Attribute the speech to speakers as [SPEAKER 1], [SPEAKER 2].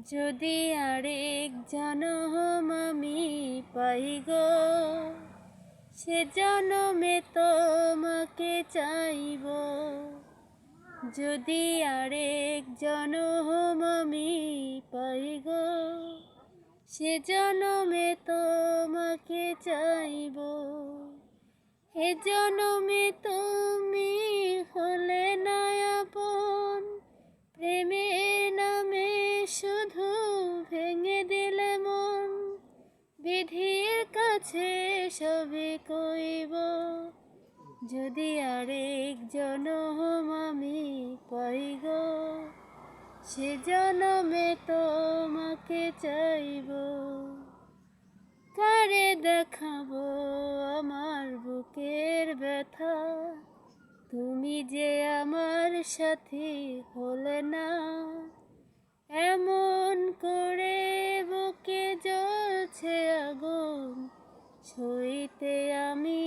[SPEAKER 1] যদি আরেক জনম আমি পাই গো, সে জনমে তোমাকে চাইব। যদি আরেক জনম আমি পাই গো, সে জনমে তোমাকে চাইব। এ জনমে তুমি হলে না আপন, প্রেমের নামে শুধু ভেঙে দিলে মন। বিধির কাছে সবে কইব, যদি আরেক জনম আমি পাই গো, সে জনমে তোমাকে চাইব। কারে দেখাবো আমার বুকের ব্যথা, তুমি যে আমার সাথী হলে না। এমন করে বুকে জ্বলছে আগুন, সইতে আমি